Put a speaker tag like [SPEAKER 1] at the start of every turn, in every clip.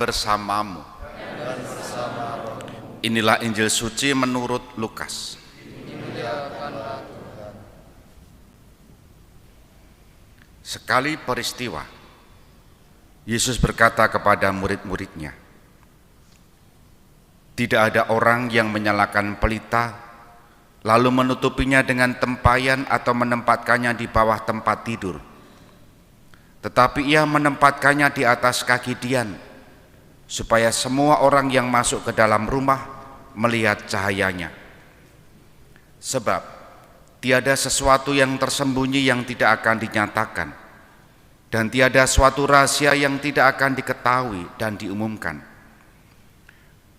[SPEAKER 1] bersamamu. Inilah Injil suci menurut Lukas. Sekali peristiwa, Yesus berkata kepada murid-muridnya, "Tidak ada orang yang menyalakan pelita lalu menutupinya dengan tempayan atau menempatkannya di bawah tempat tidur, tetapi ia menempatkannya di atas kaki dian, supaya semua orang yang masuk ke dalam rumah melihat cahayanya. Sebab tiada sesuatu yang tersembunyi yang tidak akan dinyatakan, dan tiada suatu rahasia yang tidak akan diketahui dan diumumkan.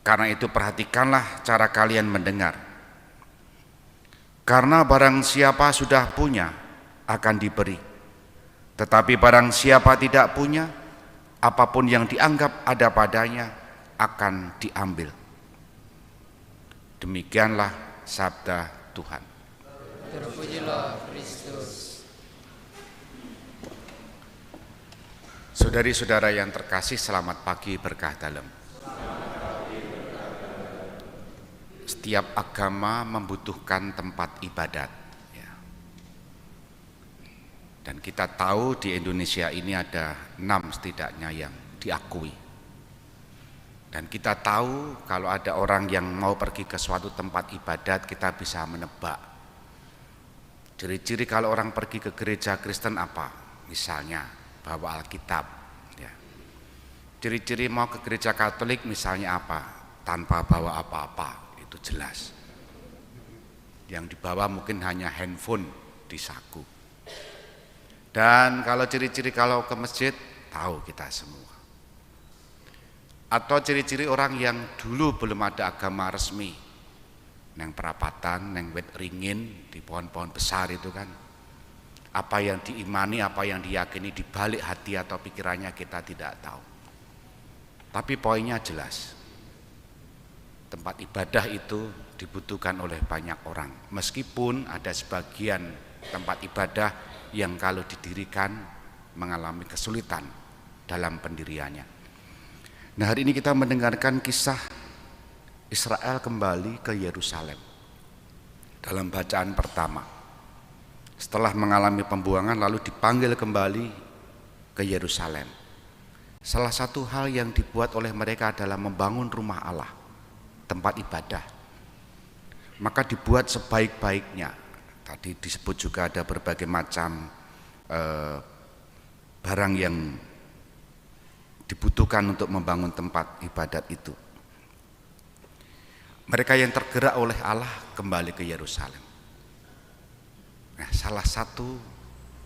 [SPEAKER 1] Karena itu perhatikanlah cara kalian mendengar. Karena barang siapa sudah punya akan diberi, tetapi barang siapa tidak punya, apapun yang dianggap ada padanya akan diambil." Demikianlah sabda Tuhan.
[SPEAKER 2] Terpujilah Kristus.
[SPEAKER 1] Saudari-saudara yang terkasih, selamat pagi berkah dalam. Setiap agama membutuhkan tempat ibadat, ya. Dan kita tahu di Indonesia ini ada 6 setidaknya yang diakui. Dan kita tahu kalau ada orang yang mau pergi ke suatu tempat ibadat, kita bisa menebak. Ciri-ciri kalau orang pergi ke gereja Kristen apa? Misalnya bawa Alkitab, ya. Ciri-ciri mau ke gereja Katolik misalnya apa? Tanpa bawa apa-apa. Itu jelas. Yang dibawa mungkin hanya handphone di saku. Dan kalau ciri-ciri kalau ke masjid, tahu kita semua. Atau ciri-ciri orang yang dulu belum ada agama resmi, neng perapatan, neng wet ringin, di pohon-pohon besar itu kan, apa yang diimani, apa yang diyakini di balik hati atau pikirannya kita tidak tahu. Tapi poinnya jelas. Tempat ibadah itu dibutuhkan oleh banyak orang. Meskipun ada sebagian tempat ibadah yang kalau didirikan mengalami kesulitan dalam pendiriannya. Nah, hari ini kita mendengarkan kisah Israel kembali ke Yerusalem. Dalam bacaan pertama, setelah mengalami pembuangan lalu dipanggil kembali ke Yerusalem. Salah satu hal yang dibuat oleh mereka adalah membangun rumah Allah, tempat ibadah. Maka dibuat sebaik-baiknya. Tadi disebut juga ada berbagai macam barang yang dibutuhkan untuk membangun tempat ibadat itu. Mereka yang tergerak oleh Allah kembali ke Yerusalem. Nah, salah satu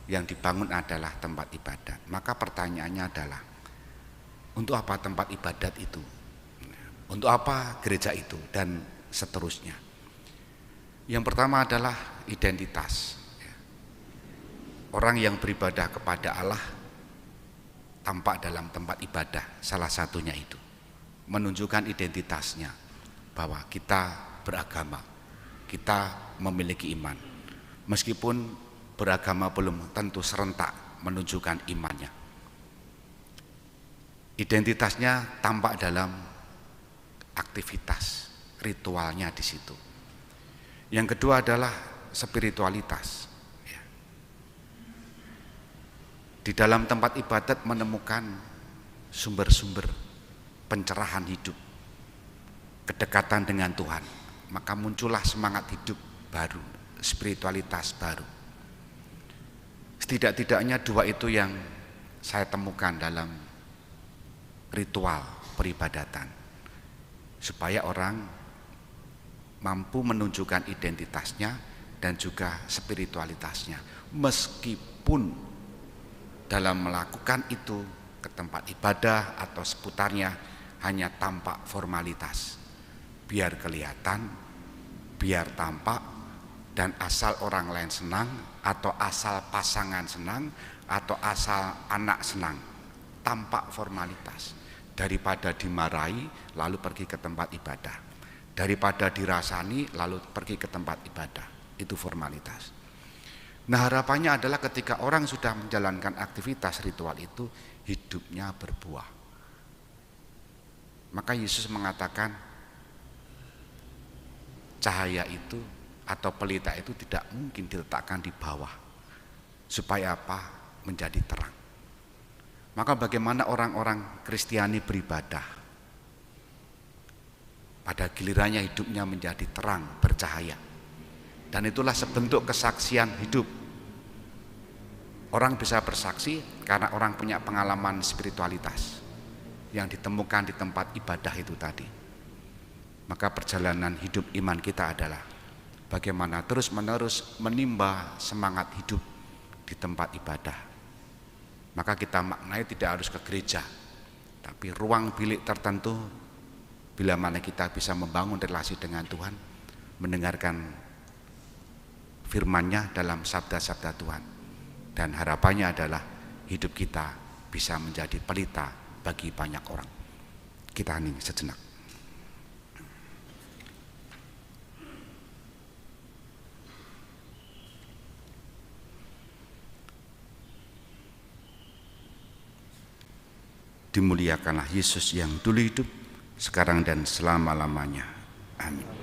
[SPEAKER 1] yang dibangun adalah tempat ibadat. Maka pertanyaannya adalah, untuk apa tempat ibadat itu? Untuk apa gereja itu? Dan seterusnya. Yang pertama adalah identitas. Orang yang beribadah kepada Allah tampak dalam tempat ibadah, salah satunya itu. Menunjukkan identitasnya, bahwa kita beragama, kita memiliki iman. Meskipun beragama belum tentu serentak menunjukkan imannya. Identitasnya tampak dalam aktivitas ritualnya di situ. Yang kedua adalah spiritualitas. Di dalam tempat ibadat menemukan sumber-sumber pencerahan hidup, kedekatan dengan Tuhan. Maka muncullah semangat hidup baru, spiritualitas baru. Setidak-tidaknya dua itu yang saya temukan dalam ritual peribadatan, supaya orang mampu menunjukkan identitasnya dan juga spiritualitasnya, meskipun dalam melakukan itu ke tempat ibadah atau seputarnya hanya tampak formalitas, biar kelihatan, biar tampak, dan asal orang lain senang, atau asal pasangan senang, atau asal anak senang, tampak formalitas. Daripada dimarahi lalu pergi ke tempat ibadah, daripada dirasani lalu pergi ke tempat ibadah, itu formalitas. Nah, harapannya adalah ketika orang sudah menjalankan aktivitas ritual itu, hidupnya berbuah. Maka Yesus mengatakan cahaya itu atau pelita itu tidak mungkin diletakkan di bawah. Supaya apa? Menjadi terang. Maka bagaimana orang-orang Kristiani beribadah? Pada gilirannya hidupnya menjadi terang, bercahaya. Dan itulah sebentuk kesaksian hidup. Orang bisa bersaksi karena orang punya pengalaman spiritualitas yang ditemukan di tempat ibadah itu tadi. Maka perjalanan hidup iman kita adalah bagaimana terus-menerus menimba semangat hidup di tempat ibadah. Maka kita maknai tidak harus ke gereja, tapi ruang bilik tertentu, bila mana kita bisa membangun relasi dengan Tuhan, mendengarkan firman-Nya dalam sabda-sabda Tuhan, dan harapannya adalah hidup kita bisa menjadi pelita bagi banyak orang. Kita hening sejenak. Dimuliakanlah Yesus yang dulu hidup, sekarang dan selama-lamanya. Amin.